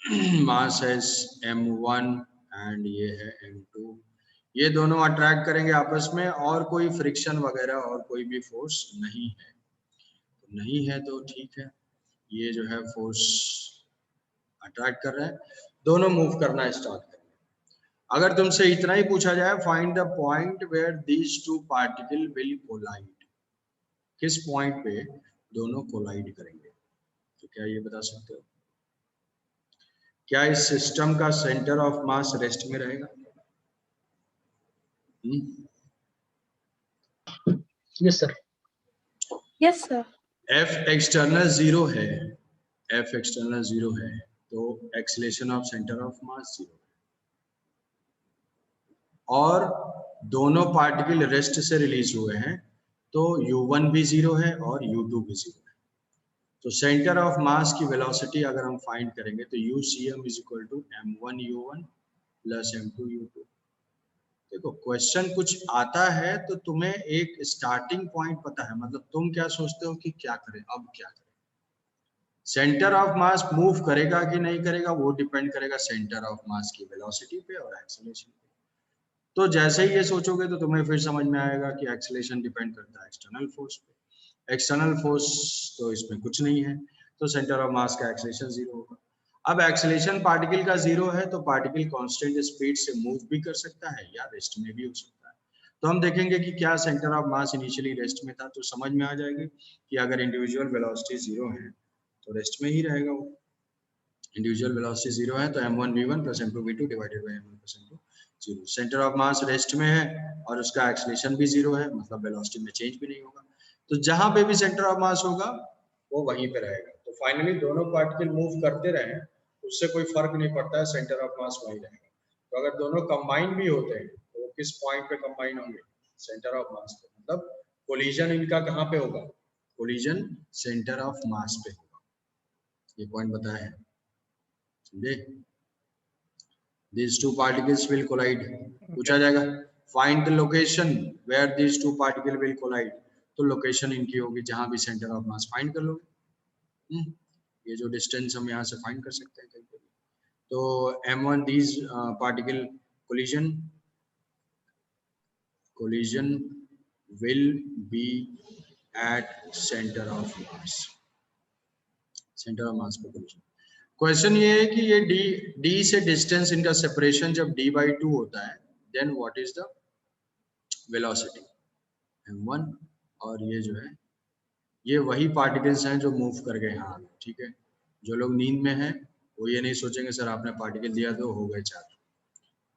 मास है m1 and ये है m2, ये दोनों अट्रैक्ट करेंगे आपस में और कोई फ्रिक्शन वगैरह और कोई भी फोर्स नहीं है, तो नहीं है तो ठीक है, ये जो है फोर्स अट्रैक्ट कर रहे हैं, दोनों मूव करना स्टार्ट करेंगे। अगर तुमसे इतना ही पूछा जाए find the point where these two particle will collide, किस पॉइंट पे दोनों कोलाइड करेंगे, तो क्या ये बता सकते हो? क्या इस सिस्टम का सेंटर ऑफ मास रेस्ट में रहेगा? Yes sir. Yes sir. F external zero है, F एक्सटर्नल जीरो है, तो acceleration of centre of mass zero, और दोनों पार्टिकल रेस्ट से रिलीज हुए हैं, तो U1 भी जीरो है और U2 भी जीरो है। तो सेंटर ऑफ मास की वेलोसिटी अगर हम फाइंड करेंगे तो UCM is equal to m1 U1 plus m2 U2। देखो क्वेश्चन कुछ आता है तो तुम्हें एक स्टार्टिंग पॉइंट पता है, मतलब तुम क्या सोचते हो कि क्या करें, अब क्या करें। सेंटर ऑफ मास मूव करेगा कि नहीं करेगा वो डिपेंड करेगा सेंटर ऑफ मास की वेलोसिटी पे और एक्सीलरेशन पे। तो जैसे ही ये सोचोगे तो तुम्हें फिर समझ में आएगा कि एक्सीलरेशन डिपेंड करता है एक्सटर्नल फोर्स पे, एक्सटर्नल फोर्स तो इसमें कुछ नहीं है, तो सेंटर ऑफ मास का एक्सीलरेशन जीरो होगा। अब एक्सीलरेशन पार्टिकल का जीरो है तो पार्टिकल कांस्टेंट स्पीड से मूव भी कर सकता है या रेस्ट में भी हो सकता है। तो हम देखेंगे कि क्या centre of mass initially rest में था, तो समझ में आ जाएगी कि अगर इंडिविजुअल वेलोसिटी जीरो है तो रेस्ट में ही रहेगा वो। इंडिविजुअल वेलोसिटी जीरो है तो m1 v1 plus m2 v2 divided by m1 plus m2 zero. Centre of mass rest में है और उसका एक्सीलरेशन भी जीरो है, मतलब वेलोसिटी में चेंज भी नहीं होगा, तो जहां पे भी सेंटर ऑफ मास होगा वो वहीं पे रहेगा। तो फाइनली दोनों पार्टिकल मूव करते रहे उससे कोई फर्क नहीं पड़ता है, सेंटर ऑफ मास वहीं रहेगा। तो अगर दोनों कंबाइन भी होते हैं तो वो किस पॉइंट पे कंबाइन होंगे? सेंटर ऑफ मास पे, मतलब कोलिजन इनका कहाँ पे होगा? कोलिजन सेंटर ऑफ मास पे होगा। ये पॉइंट बताया है, समझे? These two particles will collide, पूछा जाएगा find the location where these two particles will collide, तो लोकेशन इनकी होगी जहां भी सेंटर ऑफ मास फाइंड कर लोगे। ये जो डिस्टेंस हम यहाँ से फाइंड कर सकते हैं कहीं पे भी। तो m1 these particle collision will be at center of mass, centre of mass पे collision। क्वेश्चन ये है कि ये d से डिस्टेंस इनका सेपरेशन जब d/2 होता है then what is the velocity m1, और ये जो है ये वही पार्टिकल्स हैं जो मूव कर गए हाथ, ठीक है। जो लोग नींद में हैं वो ये नहीं सोचेंगे सर आपने पार्टिकल दिया तो हो गए 4,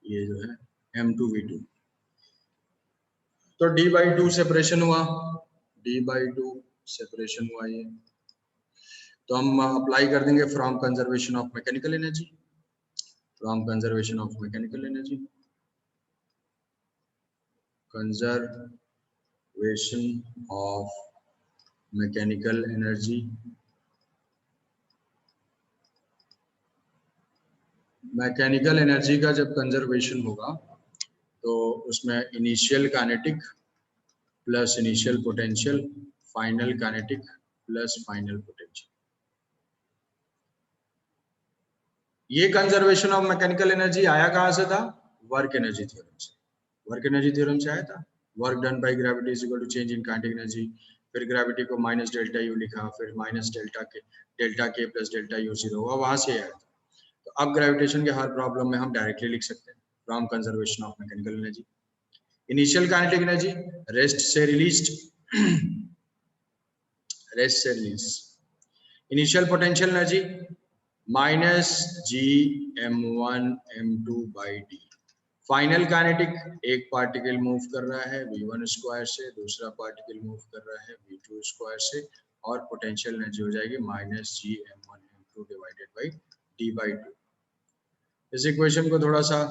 ये जो है m2 v2, तो d/2 सेपरेशन हुआ, d/2 सेपरेशन हुआ ये, तो हम अप्लाई कर देंगे from conservation of mechanical energy, from conservation of mechanical energy, conservation of mechanical energy, mechanical energy का जब कंजर्वेशन होगा तो उसमें initial kinetic plus initial potential, final kinetic plus final potential. ये कंजर्वेशन ऑफ मैकेनिकल एनर्जी आया कहां से था? वर्क एनर्जी थ्योरम से, वर्क एनर्जी थ्योरम से आया था। Work done by gravity is equal to change in kinetic energy, फिर ग्रेविटी को माइनस डेल्टा यू लिखा, फिर माइनस डेल्टा के प्लस डेल्टा यू जीरो हुआ, वहां से आया था। तो अब ग्रेविटेशन के हर प्रॉब्लम में हम डायरेक्टली लिख सकते हैं from conservation of mechanical energy. Initial kinetic energy rest से रिलीज्ड, रेस्ट से release. Initial potential energy minus g m1 m2 by d. Final kinetic, एक पार्टिकल मूव कर रहा है v1 स्क्वायर से, दूसरा पार्टिकल मूव कर रहा है v2 स्क्वायर से, और पोटेंशियल एनर्जी हो जाएगी minus g m1 m2 divided by d/2। इस इक्वेशन को थोड़ा सा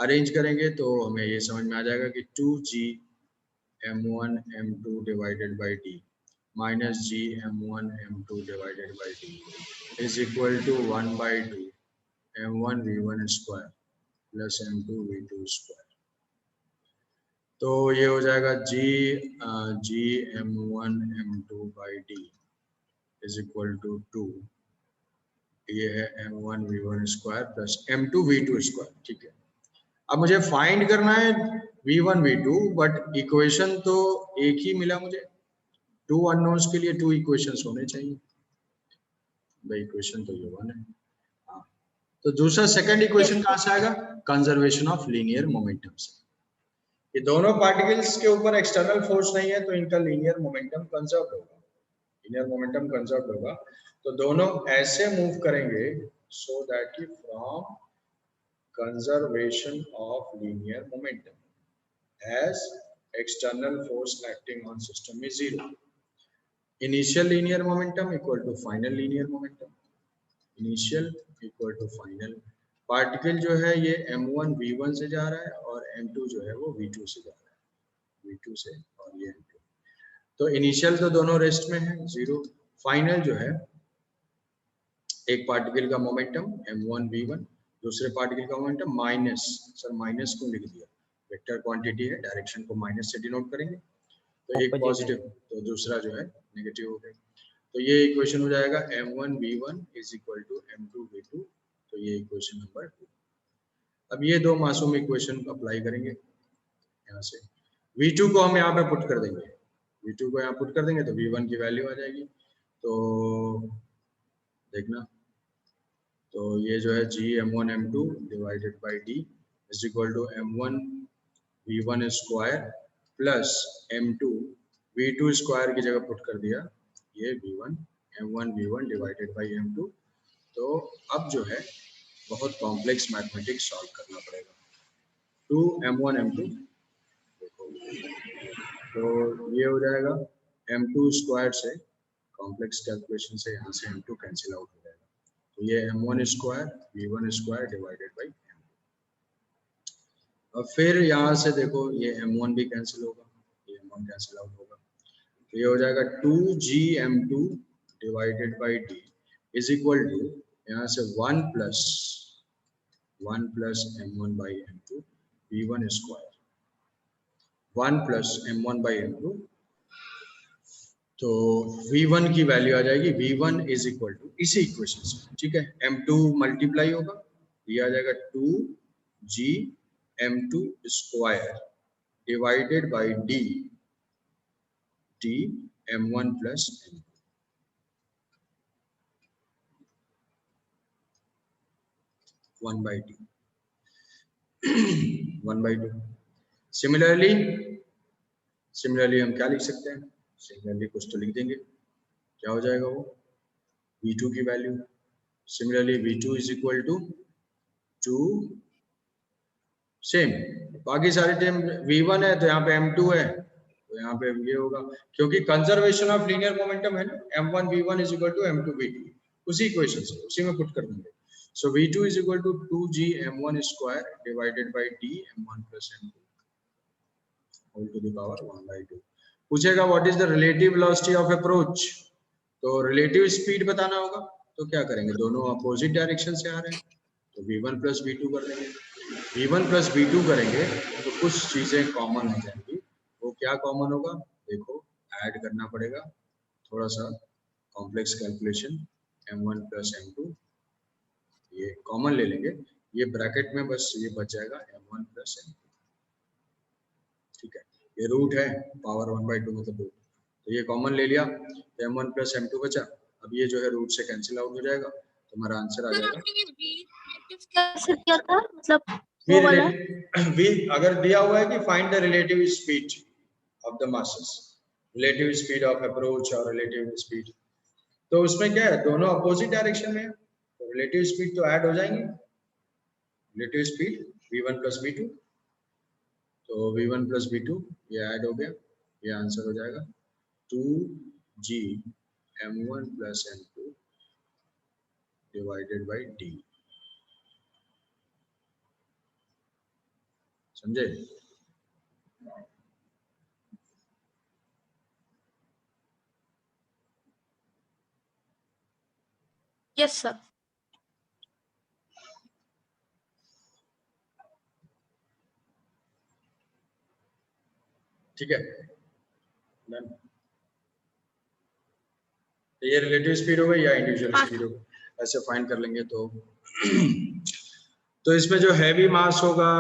अरेंज करेंगे तो हमें ये समझ में आ जाएगा कि 2g m1 m2 divided by d minus g m1 m2 divided by d is equal to 1/2 m1 v1 square plus m2 v2 square. तो ये हो जाएगा g m1 m2 by d is equal to 2 ये है m1 v1 square plus m2 v2 square. ठीक है, अब मुझे फाइंड करना है v1 v2, बट इक्वेशन तो एक ही मिला मुझे। टू अननोन्स के लिए टू इक्वेशंस होने चाहिए भाई, इक्वेशन तो ये वन है। हाँ, तो दूसरा सेकंड इक्वेशन कहाँ से आएगा? कंजर्वेशन ऑफ लीनियर मोमेंटम से। ये दोनों पार्टिकल्स के ऊपर एक्सटर्नल फोर्स नहीं है, तो इनका लीनियर मोमेंटम कंजर्व होगा, लीनियर मोमेंटम कंजर्व होगा। तो दोनों ऐसे मूव करेंगे सो दैट कि from conservation of linear momentum as external force acting on system is zero. Initial linear momentum equal to final linear momentum. Initial equal to final. Particle जो है ये m1 v1 से जा रहा है और m2 जो है वो v2 से जा रहा है, v2 से, और ये m2। तो इनिशियल तो दोनों रेस्ट में है, जीरो। फाइनल जो है, एक पार्टिकल का मोमेंटम m1 v1, दूसरे पार्टिकल का मोमेंटम माइनस, सर माइनस क्यों लिख दिया? वेक्टर क्वांटिटी है, डायरेक्शन को माइनस से डिनोट करेंगे, तो एक पॉजिटिव तो दूसरा जो है नेगेटिव हो गया। तो ये इक्वेशन हो जाएगा m1 v1 is equal to m2 v2। तो ये इक्वेशन नंबर 2। अब ये दो मासूम इक्वेशन अप्लाई करेंगे यहाँ से। v2 को हम यहाँ पे पुट कर देंगे, v2 को यहाँ पुट कर देंगे तो v1 की वैल्यू आ जाएगी। तो देखना, तो ये जो है g m1 m2 divided by d is equal to m1 v1 square plus m2 v2 square की जगह पुट कर दिया ये v1 m1 v1 divided by m2। तो अब जो है बहुत कॉम्प्लेक्स मैथमेटिक्स सॉल्व करना पड़ेगा। 2 m1 m2 देखो, तो ये हो जाएगा m2 स्क्वायर से, कॉम्प्लेक्स कैलकुलेशन से यहाँ से m2 कैंसिल आउट हो जाएगा। तो ये m1 square v1 square divided by m2। और फिर यहाँ से देखो ये m1 भी कैंसिल होगा, ये m1 कैंसिल आउट होगा, तो ये हो जाएगा 2g m2 divided by d is equal to यहाँ से 1 plus m1 by m2 v1 square, 1 plus m1 by m2। तो v1 की वैल्यू आ जाएगी v1 इज इक्वल टू इसी इक्वेशन से, ठीक है, m2 मल्टीप्लाई होगा, ये आ जाएगा 2g m2 square divided by d m1 plus m2। 1/2 1/2। Similarly हम क्या लिख सकते हैं? सिमिलरली कुछ तो लिख देंगे, क्या हो जाएगा वो v2 की value. Similarly v2 is equal to 2 same, बाकी सारे टाइम v1 है तो यहाँ पे m2 है, तो यहाँ पे ये होगा, क्योंकि कंजर्वेशन ऑफ लीनियर मोमेंटम है ना, m1 v1 is equal to m2 v2, उसी इक्वेशन से उसी में पुट कर देंगे। So v2 is equal to 2g m1 square divided by d m1 plus m2 whole to the power 1/2। पूछेगा what is the relative velocity of approach, तो relative speed बताना होगा, तो क्या करेंगे, दोनों अपोजिट डायरेक्शन से आ रहे हैं, तो v1 plus v2 कर देंगे। v1 plus v2 करेंगे तो कुछ चीजें कॉमन हो जाएंगी, वो क्या कॉमन होगा देखो, ऐड करना पड़ेगा थोड़ा सा complex calculation, m1 plus m2 ये कॉमन ले लेंगे, ये ब्रैकेट में बस ये बच जाएगा m1 प्लस m2, ठीक है, ये रूट है, पावर 1/2 मतलब रूट, तो ये कॉमन ले लिया तो m1 प्लस m2 बचा। अब ये जो है रूट से कैंसिल आउट हो जाएगा, तो हमारा आंसर आ जाएगा कैसे दिया था, मतलब v वो वाला v अगर दिया हुआ है कि find the relative speed of the masses, relative speed of approach और रिलेटिव स्पीड, तो उसमें क्या है, दोनों अपोजिट डायरेक्शन में है, तो रिलेटिव स्पीड तो ऐड हो जाएंगे, relative speed v1 plus v2, तो v1 प्लस v2 ये ऐड हो गया, ये आंसर हो जाएगा 2g m1 plus m2 divided by d। समझे? Yes sir. ठीक है, डन। तो ये रिलेटिव स्पीड हो गई या इंडिविजुअल स्पीड हो गई? ऐसे फाइंड कर लेंगे तो इसमें जो हैवी मास होगा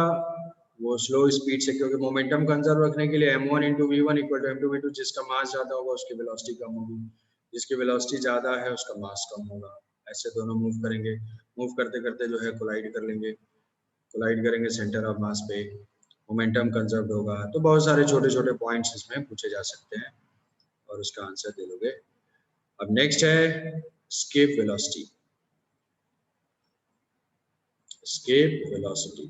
वो स्लो स्पीड से, क्योंकि मोमेंटम कंजर्व रखने के लिए m1 × v1 = m2 v2, जिसका मास ज्यादा होगा उसकी वेलोसिटी कम होगी, जिसकी वेलोसिटी ज्यादा है उसका मास कम होगा। ऐसे दोनों मूव करेंगे, मूव करते करते जो है कोलाइड कर लेंगे, कोलाइड करेंगे सेंटर ऑफ मास पे, मोमेंटम कंजर्व होगा। तो बहुत सारे छोटे छोटे पॉइंट्स इसमें पूछे जा सकते हैं और उसका आंसर दे दोगे। अब नेक्स्ट है escape velocity। escape velocity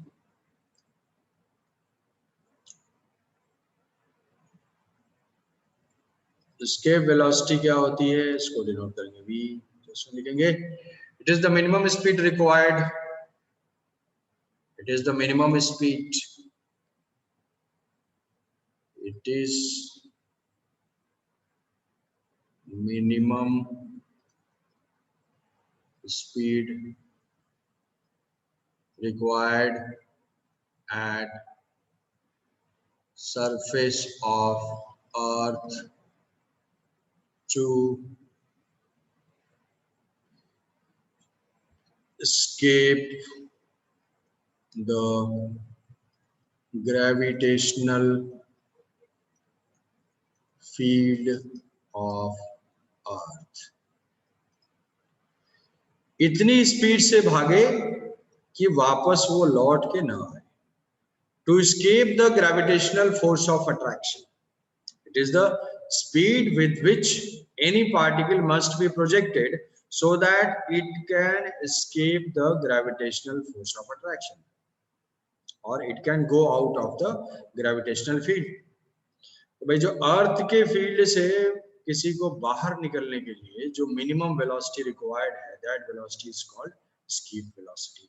escape velocity क्या होती है, इसको डिनोट करेंगे v, तो इसमें लिखेंगे it is the minimum speed required, it is the minimum speed, it is minimum speed required at surface of earth to escape the gravitational field of earth। इतनी speed से भागे कि वापस वो लौट के ना आए। To escape the gravitational force of attraction, it is the speed with which any particle must be projected so that it can escape the gravitational force of attraction, or it can go out of the gravitational field। तो भाई जो अर्थ के field से किसी को बाहर निकलने के लिए जो मिनिमम वेलोसिटी रिक्वायर्ड है, that velocity is called escape velocity।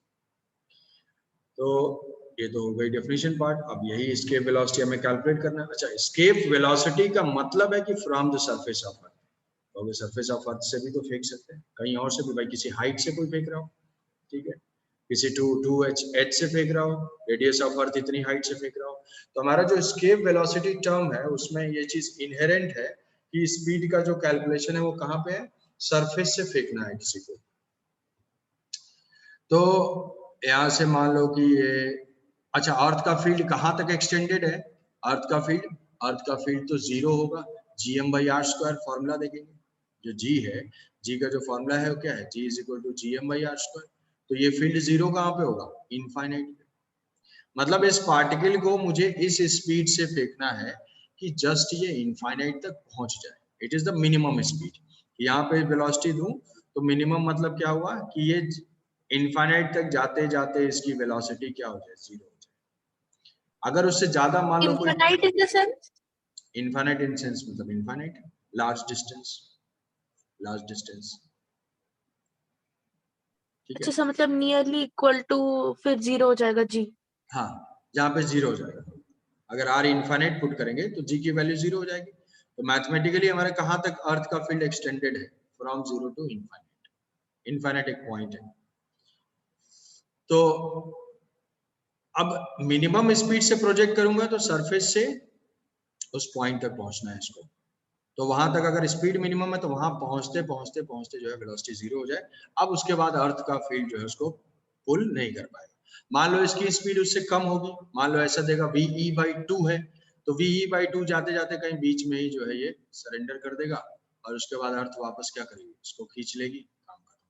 तो ये तो हो गई डेफिनेशन पार्ट। अब यही escape velocity हमें कैलकुलेट करना है। अच्छा, escape velocity का मतलब है कि from the surface of earth, तो अभी सरफेस ऑफ अर्थ से भी तो फेंक सकते हैं, कहीं और से भी, भाई किसी हाइट से कोई फेंक रहा हो, ठीक है, किसी 2h से फेंक रहा हो, रेडियस ऑफ अर्थ इतनी हाइट से फेंक रहा हो। तो हमारा जो escape velocity टर्म है उसमें ये चीज इनहेरेंट है कि स्पीड का जो कैलकुलेशन है वो कहाँ पे है, सरफेस से फेंकना है किसी को। तो यहाँ से मान लो कि ये, अच्छा, अर्थ का फील्ड कहाँ तक एक्सटेंडेड है, अर्थ का फील्ड तो 0 होगा, gm/r², फॉर्मूला देखेंगे, जो g है, g का जो फॉर्मूला है वो क्या है, g = gm/r²। तो ये फील्ड 0 कहाँ पे होगा, इनफाइनाइट पे। मतलब इस पार्टिकल को मुझे इस स्पीड से फेंकना है कि जस्ट ये इनफाइनाइट तक पहुंच जाए, it is the minimum speed. यहाँ पे वेलोसिटी दूं तो मिनिमम मतलब क्या हुआ कि ये इनफाइनाइट तक जाते जाते इसकी वेलोसिटी क्या हो जाए, 0 हो जाए। अगर उससे ज्यादा मान लो कोई, infinite in the sense, infinite in sense मतलब इनफाइनाइट, लार्ज डिस्टेंस, ठीक है। अच्छा, मतलब नियरली इक्वल टू फिर 0 हो जाएगा जी। हाँ, जहाँ पे 0 हो जाएगा, अगर r इनफाइनाइट पुट करेंगे तो g की वैल्यू 0 हो जाएगी। तो मैथमेटिकली हमारे कहाँ तक अर्थ का फील्ड एक्सटेंडेड है, फ्रॉम 0 टू इनफाइनाइट, इनफाइनाइट एक पॉइंट है। तो अब मिनिमम स्पीड से प्रोजेक्ट करूंगा तो सरफेस से उस पॉइंट तक पहुंचना है इसको। तो वहां तक अगर स्पीड मिनिमम है तो वहां पहुंचते पहुंचते पहुंचते जो है वेलोसिटी 0 हो जाए। अब उसके बाद अर्थ का फील्ड जो है उसको पुल नहीं कर पाएगा। मान लो इसकी स्पीड उससे कम होगी, मान लो ऐसा देगा ve/2 है, तो ve/2 जाते जाते कहीं बीच में ही जो है ये सरेंडर कर देगा और उसके बाद अर्थ वापस क्या करेगी, उसको खींच लेगी, काम खत्म।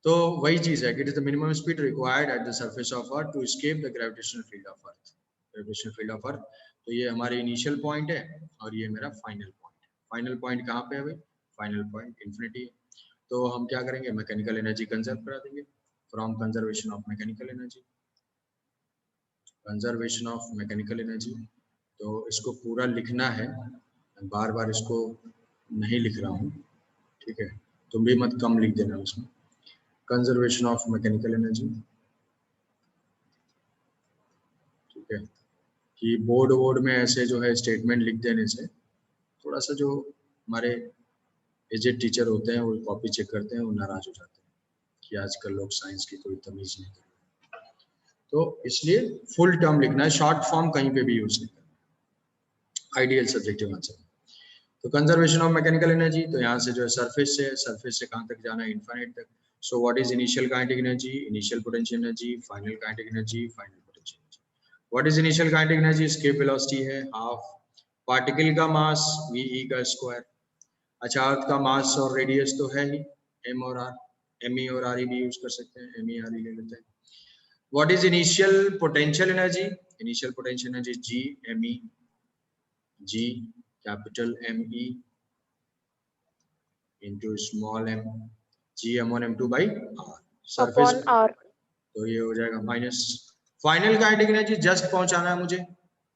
तो वही चीज है कि it is the minimum speed required at the surface of earth to escape the gravitational field of earth, gravitational field of earth. तो ये हमारे इनिशियल पॉइंट है और ये मेरा फाइनल पॉइंट है। फाइनल पॉइंट कहाँ पे है भाई, फाइनल पॉइंट इन्फिनिटी है। तो हम क्या करेंगे, मैकेनिकल एनर्जी कंजर्व करा देंगे from conservation of mechanical energy, conservation of mechanical energy. तो इसको पूरा लिखना है, बार बार इसको नहीं लिख रहा हूँ, ठीक है, तुम भी मत कम लिख देना उसमें। कंजर्वेशन ऑफ मैकेनिकल एनर्जी, ठीक है, कि बोर्ड में ऐसे जो है स्टेटमेंट लिख देने से थोड़ा सा जो हमारे एजेड टीचर होते हैं वो कॉपी चेक करते हैं, वो नाराज हो जाते हैं कि आजकल लोग साइंस की कोई तमीज नहीं कर रहे। तो इसलिए फुल टर्म लिखना है, शॉर्ट फॉर्म कहीं पे भी यूज नहीं करना, आइडियल सब्जेक्टिव आंसर। तो कंजर्वेशन ऑफ मैकेनिकल एनर्जी, तो यहाँ से जो है सरफेस से कहाँ तक जाना है, इनफाइनाइट तक। So what is initial kinetic energy, initial potential energy, final kinetic energy, final potential energy. What is initial kinetic energy, escape velocity है हाफ पार्टिकल का मास ve का स्क्वायर। अच्छा, अर्थ का मास और रेडियस तो है ही m और r, me और re भी यूज कर सकते हैं, me re ले लेते हैं। What is initial potential energy, initial potential energy g me, g capital me into small m, g m1 m2 by r, surface upon R. तो ये हो जाएगा minus. Final kinetic energy just पहुंचाना है मुझे,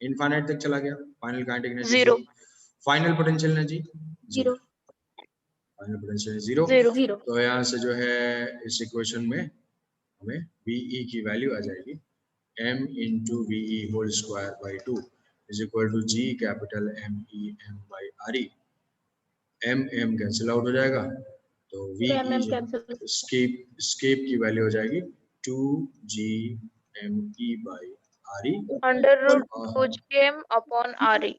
इनफाइनाइट तक चला गया, final kinetic energy 0। Final potential energy 0, final potential 0। Zero. तो यहाँ से जो है इस इक्वेशन में हमें VE की वैल्यू आ जाएगी m into VE whole square by 2 is equal to G capital ME m by RE। m cancel out हो जाएगा, तो VE स्केप की वैल्यू हो जाएगी 2G ME by RE under root 2gm upon RE।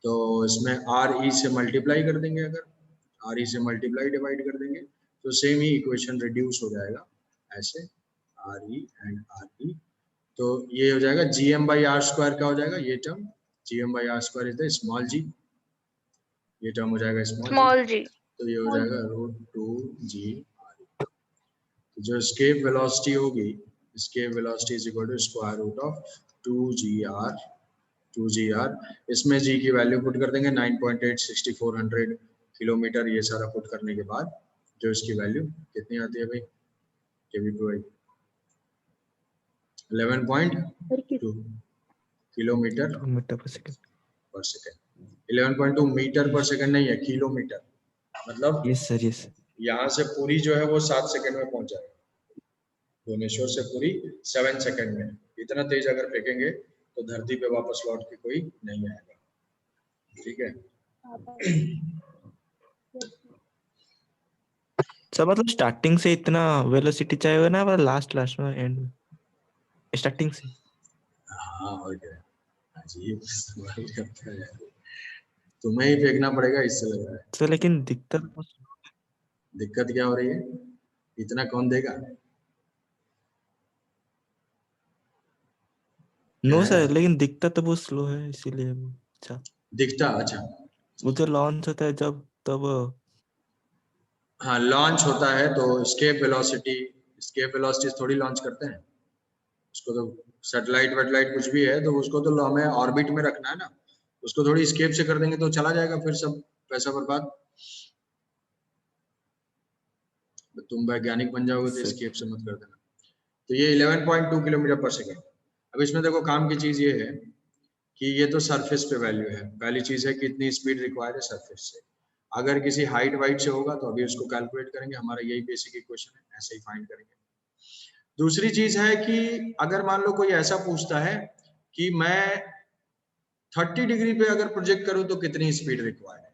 तो इसमें RE से multiply कर देंगे, अगर RE से मल्टीप्लाई डिवाइड कर देंगे तो सेम ही इक्वेशन रिड्यूस हो जाएगा ऐसे, RE एंड RE। तो ये हो जाएगा GM बाई आर स्क्वायर, क्या हो जाएगा ये term, GM by R square is the small g, ये टर्म हो जाएगा स्मॉल g, तो ये हो जाएगा √2g RE। तो जो स्केप वेलोसिटी होगी, escape velocity is equal to square root of 2gr, इसमें g की वैल्यू पुट कर देंगे 9.86400 किलोमीटर। ये सारा पुट करने के बाद जो इसकी वैल्यू कितनी आती है भाई, kV/h 11.2 किलोमीटर पर सेकंड। 11.2 मीटर पर सेकंड नहीं है, किलोमीटर। मतलब यस सर, यस। यहाँ से पूरी जो है वो 7 सेकंड में पहुंच जाएगा, भुवनेश्वर से पूरी 7 सेकंड में। इतना तेज अगर फेंकेंगे तो धरती पे वापस लौट के कोई नहीं आएगा, ठीक है। सर मतलब स्टार्टिंग से इतना वेलोसिटी चाहिए ना, लास्ट में एंड में स्टार्टिंग से। हाँ और क्या, अजीब सवाल करता है यार, तुम्हें ही फेंकना पड़ेगा इससे लग रहा है। सर लेकिन दिक्कत क्या हो रही है, इतना कौन देगा? नो सर, लेकिन दिखता तो बहुत स्लो है इसीलिए। अच्छा दिखता, अच्छा वो जो लॉन्च होता है जब तब। हाँ लॉन्च होता है तो स्केप वेलोसिटी थोड़ी लॉन्च करते हैं उसको, तो सैटेलाइट वेटेलाइट कुछ भी है तो उसको तो हमें ऑर्बिट में रखना है ना, उसको थोड़ी स्केप से कर देंगे तो चला जाएगा, फिर सब पैसा बर्बाद। तुम वैज्ञानिक बन जाओगे तो स्केप से मत कर देना। तो ये 11.2 किलोमीटर पर सेकेंड। अब इसमें देखो काम की चीज ये है कि ये तो सरफेस पे वैल्यू है, पहली चीज है कि इतनी स्पीड रिक्वायर्ड है सरफेस से। अगर किसी हाइट वाइट से होगा तो अभी उसको कैलकुलेट करेंगे, हमारा यही बेसिक इक्वेशन है, ऐसे ही फाइंड करेंगे। दूसरी चीज है कि अगर मान लो कोई ऐसा पूछता है कि मैं 30 डिग्री पे अगर प्रोजेक्ट करूं तो कितनी स्पीड रिक्वायर्ड है।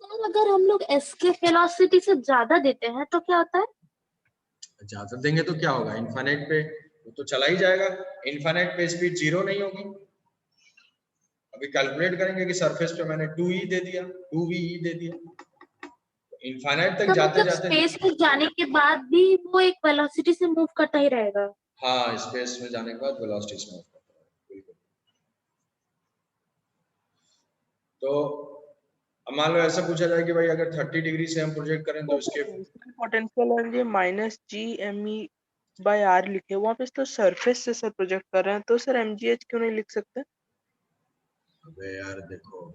सर अगर हम लोग एस्केप वेलोसिटी से ज्यादा देते हैं तो क्या होता है? ज्यादा देंगे तो क्या होगा, इनफाइनाइट पे वो तो चला ही जाएगा, इनफाइनाइट पे स्पीड 0 नहीं होगी। अभी कैलकुलेट करेंगे कि सरफेस पे मैंने 2e दे दिया, 2ve दे दिया, इनफाइनाइट तक तो जाते मतलब जाते स्पेस में जाने के बाद भी वो एक वेलोसिटी से मूव करता ही रहेगा। हाँ स्पेस में जाने के बाद वेलोसिटी से मूव करता है, बिल्कुल। तो अब मान लो ऐसा पूछा जाए कि भाई अगर 30 डिग्री से हम प्रोजेक्ट करें तो इसके potential energy minus GME by R लिखे, वहाँ पे तो सरफेस से सर प्रोजेक्ट कर रहे हैं, तो सर MGH क्यों नहीं लिख सकते? अबे यार देखो,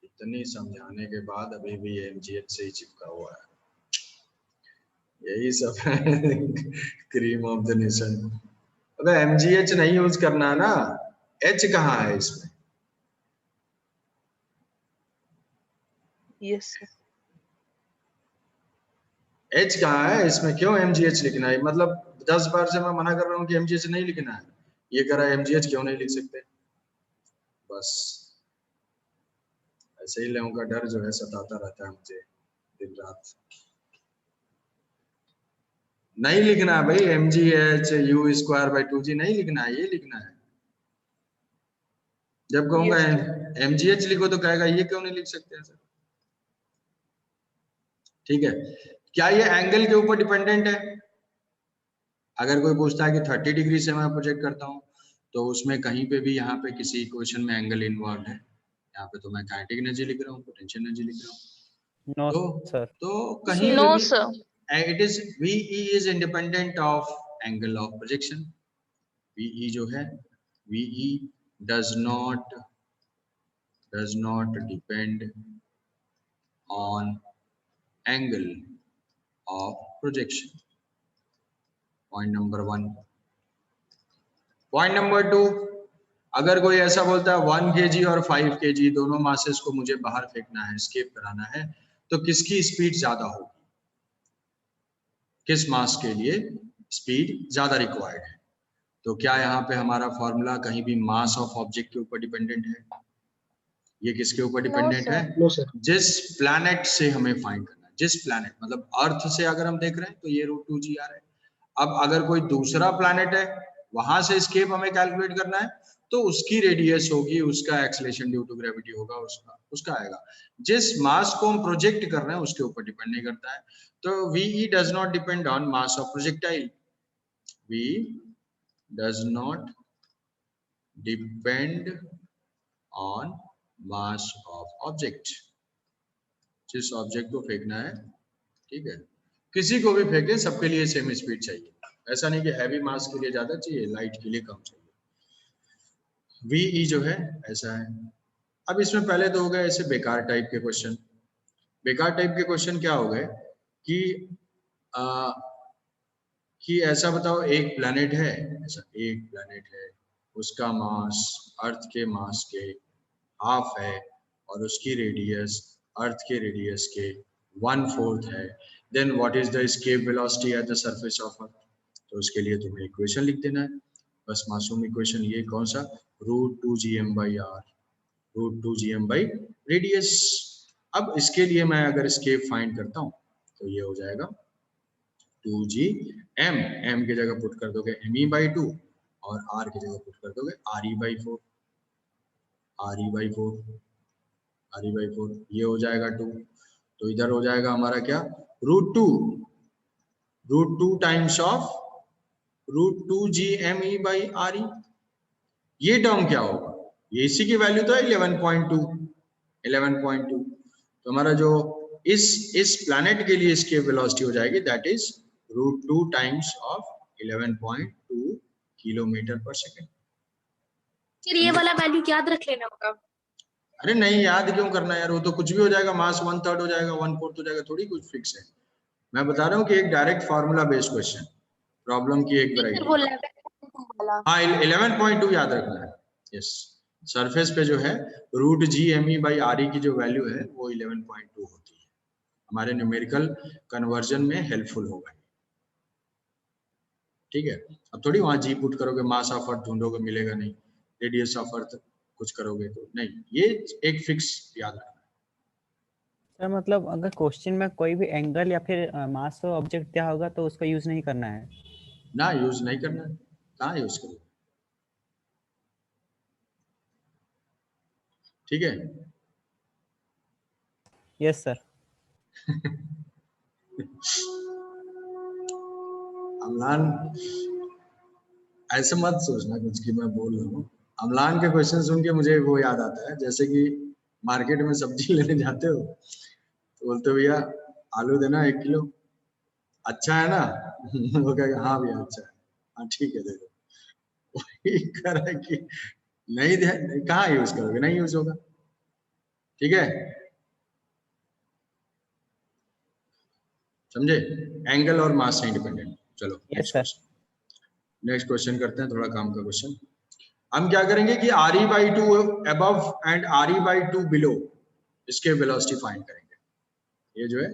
इतनी समझाने के बाद अभी भी MGH से ही चिपका हुआ है, यही सब है क्रीम ऑफ द नेशन। अबे MGH नहीं यूज करना है ना, H कहाँ है इसमें? Yes sir. H कहाँ है इसमें, क्यों MGH लिखना है? मतलब 10 बार से मैं मना कर रहा हूँ कि MGH नहीं लिखना है, ये कह रहा है MGH क्यों नहीं लिख सकते। बस ऐसे ही लोगों का डर जो है सताता रहता है मुझे दिन रात। नहीं लिखना है भाई, MGH u² by 2g नहीं लिखना है, ये लिखना है। जब कहूंगा Yes, mgh लिखो तो कहेगा ये क्यों नहीं लिख सकते हैं सर। ठीक है, क्या ये एंगल के ऊपर डिपेंडेंट है? अगर कोई पूछता है कि 30 डिग्री से मैं प्रोजेक्ट करता हूँ तो उसमें कहीं पे भी यहाँ पे किसी इक्वेशन में एंगल इन्वॉल्व है, यहाँ पे तो मैं काइनेटिक एनर्जी लिख रहा हूँ, पोटेंशियल एनर्जी लिख रहा हूँ। नो तो सर, कहीं पे नो भी sir. It is VE is independent of angle of projection. VE जो है, VE does not depend on angle of projection. Point number 1. Point number 2, अगर कोई ऐसा बोलता है 1 kg और 5 kg दोनों मासेस को मुझे बाहर फेंकना है, एस्केप कराना है, तो किसकी स्पीड ज्यादा होगी? किस मास के लिए स्पीड ज्यादा रिक्वायर्ड है? तो क्या यहाँ पे हमारा फॉर्मूला कहीं भी मास ऑफ ऑब्जेक्ट के ऊपर डिपेंडेंट है? ये किसके ऊपर नो डिपेंडेंट है? सर। no sir. जिस प्लैनेट से हमें फाइंड करना है, जिस प्लैनेट मतलब अर्थ से अगर हम देख रहे हैं तो ये √2g आ रहा है। अब अगर कोई दूसरा प्लैनेट है, वहां से स्केप हमें कैलकुलेट करना है, तो उसकी रेडियस होगी, उसका एक्सेलरेशन ड्यू टू ग्रेविटी होगा, उसका आएगा। जिस मास को हम प्रोजेक्ट कर रहे हैं उसके ऊपर डिपेंड नहीं करता है। तो VE does not depend on mass of projectile. VE does not depend on mass of object. जिस ऑब्जेक्ट को फेंकना है, ठीक है, किसी को भी फेंके सबके लिए सेम स्पीड चाहिए। ऐसा नहीं कि हैवी मास के लिए ज्यादा चाहिए, लाइट के लिए कम चाहिए। VE जो है ऐसा है। अब इसमें पहले तो हो गए ऐसे बेकार टाइप के क्वेश्चन। बेकार टाइप के क्वेश्चन क्या हो गए कि ऐसा बताओ एक प्लैनेट है, ऐसा एक प्लैनेट है, उसका मास अर्थ के मास के हाफ है और उसकी रेडियस अर्थ के रेडियस के 1/4 है। Then what is the escape velocity at the surface of earth? तो उसके लिए तुम्हें इक्वेशन लिख देना है, बस मासूम इक्वेशन। ये कौन सा? √2gm/r, √2gm radius. अब इसके लिए मैं अगर स्केप फाइंड करता हूँ तो ये हो जाएगा 2gm, m की जगह पुट कर दोगे me/2 और r की जगह पुट कर दोगे re/4, re/4, ये हो जाएगा 2। तो इधर हो जाएगा हमारा क्या? √2 टाइम्स ऑफ √2gme/re। ये टर्म क्या होगा? ये इसी की वैल्यू तो है 11.2। तो हमारा जो इस प्लैनेट के लिए इसकी वेलोसिटी हो जाएगी that is √2 times of 11.2 kilometre पर सेकेंड। फिर ये वाला वैल्यू याद रख लेना होगा। अरे नहीं याद क्यों करना यार, वो तो कुछ भी हो जाएगा, मास 1/3 हो जाएगा, 1/4 हो जाएगा, थोड़ी कुछ फिक्स है। मैं बता रहा हूँ कि एक direct formula based question, problem की एक फिर वैरायटी। वो 11 हाँ 11.2 याद रखना है। यस, सरफेस पे जो है √gme/re की जो वैल्यू है वो 11.2 होती है। हमारे न्यूमेरिकल कन्वर्जन में हेल्पफुल होगा, ठीक है। अब थोड़ी वहां जी पुट करोगे, मास ऑफ अर्थ ढूंढोगे मिलेगा नहीं, रेडियस ऑफ अर्थ कुछ करोगे तो नहीं, ये एक फिक्स याद रखना। सर मतलब अगर क्वेश्चन में कोई भी एंगल या फिर मास ऑफ ऑब्जेक्ट दिया होगा तो उसका यूज नहीं करना है। ना यूज नहीं करना है, कहाँ यूज करोगे, ठीक है। Yes sir. अम्लान ऐसे मत सोचना कुछ कि मैं बोल रहा हूँ। अम्लान के क्वेश्चन सुन के मुझे वो याद आता है, जैसे कि मार्केट में सब्जी लेने जाते हो तो बोलते हो भैया आलू देना 1 किलो, अच्छा है ना? वो कहेगा हाँ भैया अच्छा है, हाँ ठीक है दे दो। वही कह रहा है कि नहीं दे, कहाँ यूज करोगे, नहीं यूज होगा, ठीक है, समझे? एंगल और मास से इंडिपेंडेंट। चलो यस सर। नेक्स्ट क्वेश्चन करते हैं, थोड़ा काम का क्वेश्चन। हम क्या करेंगे कि re/2 above and re/2 below, इसके वेलोसिटी फाइंड करेंगे। ये जो है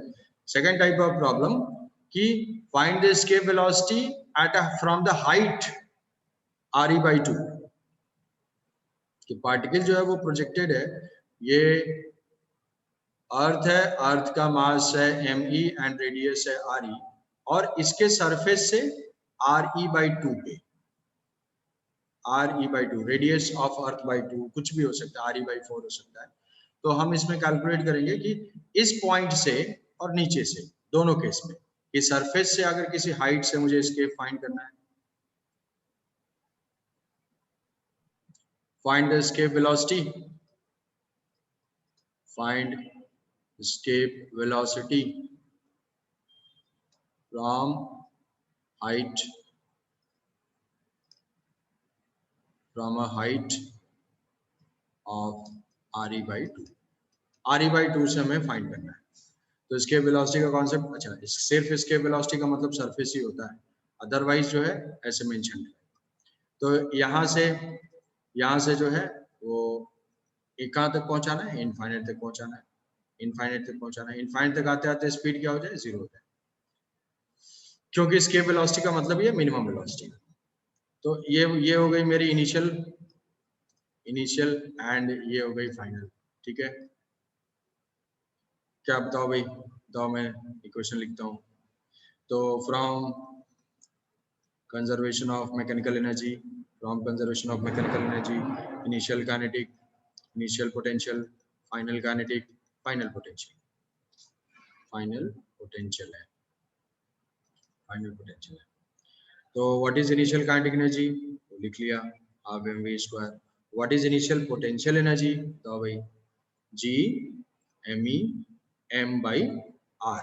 सेकंड टाइप ऑफ प्रॉब्लम कि find the escape velocity eight from the height re/2। कि पार्टिकल जो है वो प्रोजेक्टेड है, ये अर्थ है, अर्थ का मास है me एंड रेडियस है re, और इसके सरफेस से re/2 पे RE/2, radius of earth by 2, कुछ भी हो सकता है, RE/4 हो सकता है। तो हम इसमें कैलकुलेट करेंगे कि इस पॉइंट से और नीचे से, दोनों केस में, कि सरफेस से अगर किसी हाइट से मुझे एस्केप फाइंड करना है, find the escape velocity, find escape velocity from height, from a height of RE/2, RE/2 से हमें फाइंड करना है। तो escape velocity का कॉन्सेप्ट, अच्छा, सिर्फ escape velocity का मतलब सरफेस ही होता है, अदरवाइज जो है ऐसे मेंशन है। तो यहाँ से जो है वो एक कहाँ तक पहुंचाना है, इनफाइनाइट तक पहुंचाना है, इनफाइनाइट तक पहुंचाना है। इनफाइनाइट तक आते आते स्पीड क्या हो जाए, 0 हो जाए, क्योंकि escape velocity का मतलब ये मिनिमम वेलोसिटी। तो ये हो गई मेरी इनिशियल एंड ये हो गई फाइनल। ठीक है, क्या बताओ भाई, बताओ, मैं इक्वेशन लिखता हूँ। तो from conservation of mechanical energy, initial kinetic, initial potential, final kinetic, final potential है, फाइनल पोटेंशियल है। तो what is initial kinetic energy, तो लिख लिया, half mv²। What is initial potential energy, तो भाई G m/r।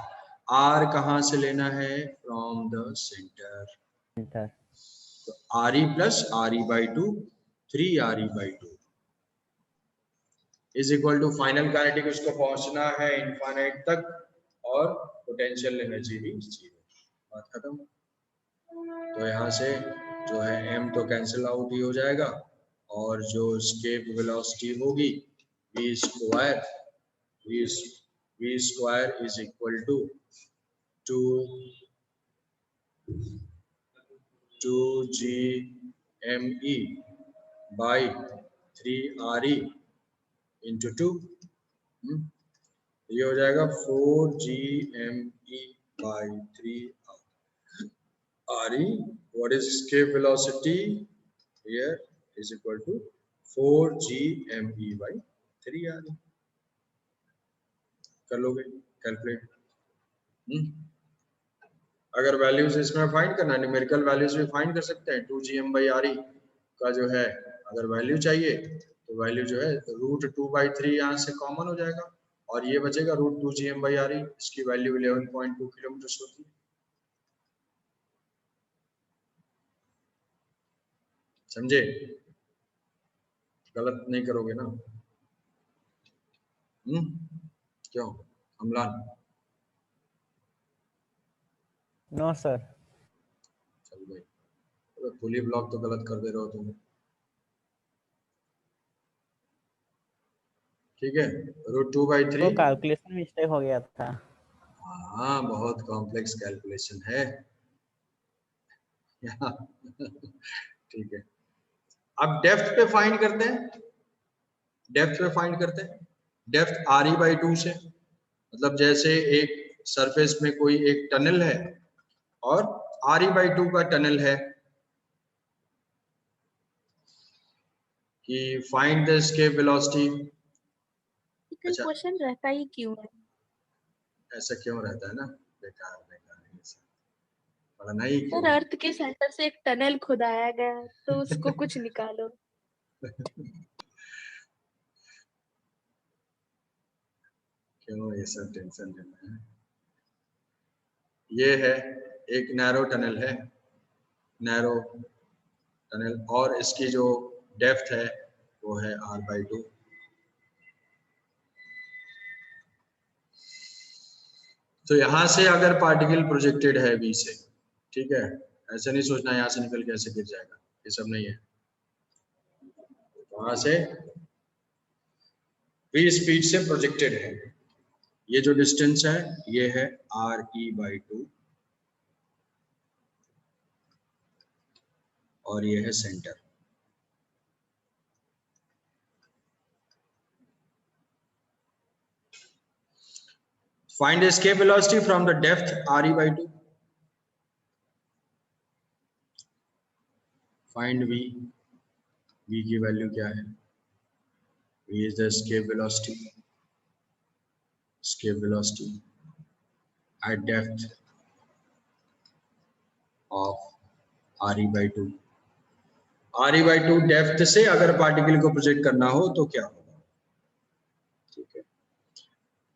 r कहाँ से लेना है, फ्रॉम द सेंटर। तो RE + RE/2, 3RE/2 is equal to final kinetic, उसको पहुंचना है इनफाइनाइट तक, और पोटेंशियल एनर्जी भी 0। बात खत्म। तो यहाँ से जो है m तो कैंसिल आउट ही हो जाएगा, और जो एस्केप वेलोसिटी होगी v square is equal to 2gme/3re into 2, ये हो जाएगा 4gme/3re। what is escape velocity here is equal to 4gme/3re। कर लोगे कैलकुलेट। अगर वैल्यूज इसमें फाइंड करना है, न्यूमेरिकल वैल्यूज भी फाइंड कर सकते हैं। 2gm/re का जो है अगर वैल्यू चाहिए, तो वैल्यू जो है √2/3 यहाँ से कॉमन हो जाएगा, और ये बचेगा √2gm/re, इसकी वैल्यू 11.2 किलोमीटर होती है। समझे, गलत नहीं करोगे ना? क्यों अमलान? No sir. चल भाई, फुल ही ब्लॉक तो गलत कर दे रहे हो तुम। ठीक है, √2/3। वो कैलकुलेशन मिस्टेक हो गया था। हाँ, बहुत कॉम्प्लेक्स कैलकुलेशन है। ठीक है, अब डेप्थ पे फाइंड करते हैं। डेप्थ RE/2 से, मतलब जैसे एक सरफेस में कोई एक टनल है और RE/2 का टनल है, कि फाइंड द एस्केप वेलोसिटी। अच्छा, क्वेश्चन रहता ही क्यों है? ऐसा क्यों रहता है ना, बेकार पढ़ना ही सर, क्यों। अर्थ के सेंटर से एक टनल खुदाया गया है, तो उसको कुछ निकालो। क्यों ये सब टेंशन लेना है। ये है एक नैरो टनल, और इसकी जो डेप्थ है वो है R/2। तो यहाँ से अगर पार्टिकल प्रोजेक्टेड है V से, ठीक है, ऐसे नहीं सोचना यहाँ से निकल के ऐसे गिर जाएगा, ये सब नहीं है। वहां से V स्पीड से प्रोजेक्टेड है, ये जो डिस्टेंस है ये है RE/2, और ये है centre. Find escape velocity from the depth RE/2. Find V v की वैल्यू क्या है? v is the escape velocity at depth of re/2। re/2 depth से अगर पार्टिकल को प्रोजेक्ट करना हो तो क्या होगा? ठीक है,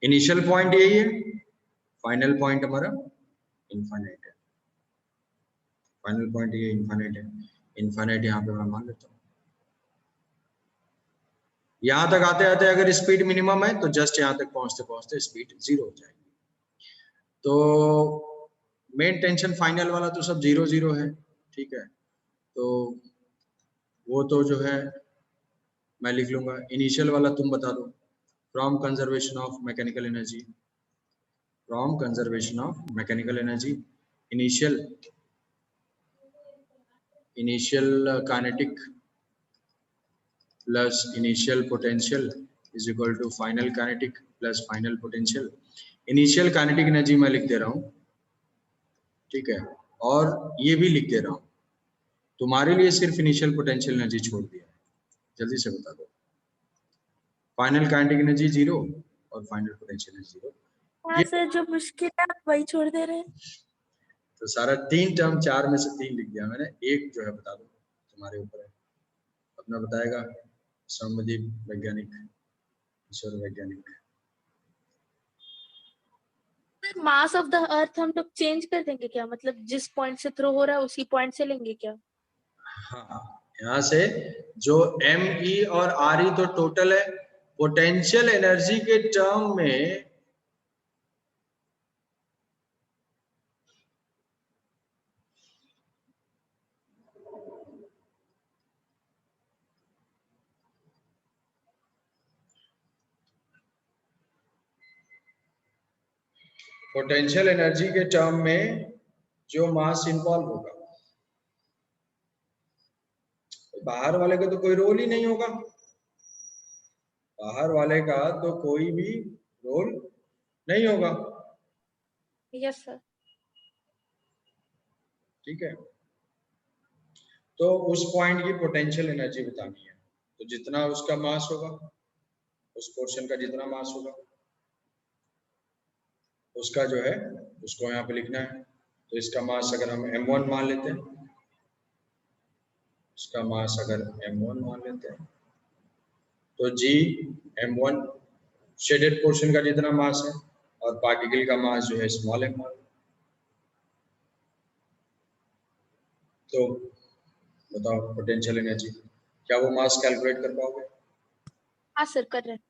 इनिशियल पॉइंट यही है, फाइनल पॉइंट हमारा इनफाइनाइट है। फाइनल पॉइंट ये इनफाइनाइट है, इनफाइनाइट यहाँ पे मैं मान लेता हूँ। यहाँ तक आते आते अगर स्पीड मिनिमम है तो जस्ट यहाँ तक पहुंचते पहुंचते स्पीड 0 हो जाएगी। तो मेन टेंशन फाइनल वाला तो सब 0 0 है, ठीक है। तो वो तो जो है मैं लिख लूंगा। इनिशियल वाला तुम बता दो। From conservation of mechanical energy, from conservation of mechanical energy, initial kinetic plus initial potential is equal to final kinetic plus final potential. Initial kinetic energy मैं लिख दे रहा हूँ, ठीक है, और ये भी लिख दे रहा हूँ। तुम्हारे लिए सिर्फ इनिशियल पोटेंशियल एनर्जी छोड़ दिया है, जल्दी से बता दो। फाइनल काइनेटिक एनर्जी 0 और फाइनल पोटेंशियल एनर्जी 0। हाँ सर, जो मुश्किल है आप वही छोड़ दे रहे हैं। तो सारा 3 टर्म 4 में से 3 लिख दिया मैंने, एक जो है बता दो, तुम्हारे ऊपर है। अपना बताएगा सौम्यदीप वैज्ञानिक, ईश्वर वैज्ञानिक। Sir mass of the earth हम लोग चेंज कर देंगे क्या? मतलब जिस पॉइंट से थ्रो हो रहा है उसी पॉइंट से लेंगे क्या? हाँ, यहाँ से जो ME और RE तो टोटल है, पोटेंशियल एनर्जी के टर्म में पोटेंशियल एनर्जी के टर्म में जो मास इन्वॉल्व होगा, बाहर वाले का तो कोई रोल ही नहीं होगा, बाहर वाले का तो कोई भी रोल नहीं होगा। Yes sir. ठीक है, तो उस पॉइंट की पोटेंशियल एनर्जी बतानी है। तो जितना उसका मास होगा, उस पोर्शन का जितना मास होगा, उसका जो है उसको यहाँ पे लिखना है। तो इसका मास अगर हम m1 मान लेते हैं, इसका मास अगर m1 मान लेते हैं, तो g m1 शेडेड पोर्शन का जितना मास है और पार्टिकल का मास जो है स्मॉल m1। तो बताओ पोटेंशियल एनर्जी, क्या वो मास कैलकुलेट कर पाओगे? हाँ सर, कर रहे हैं।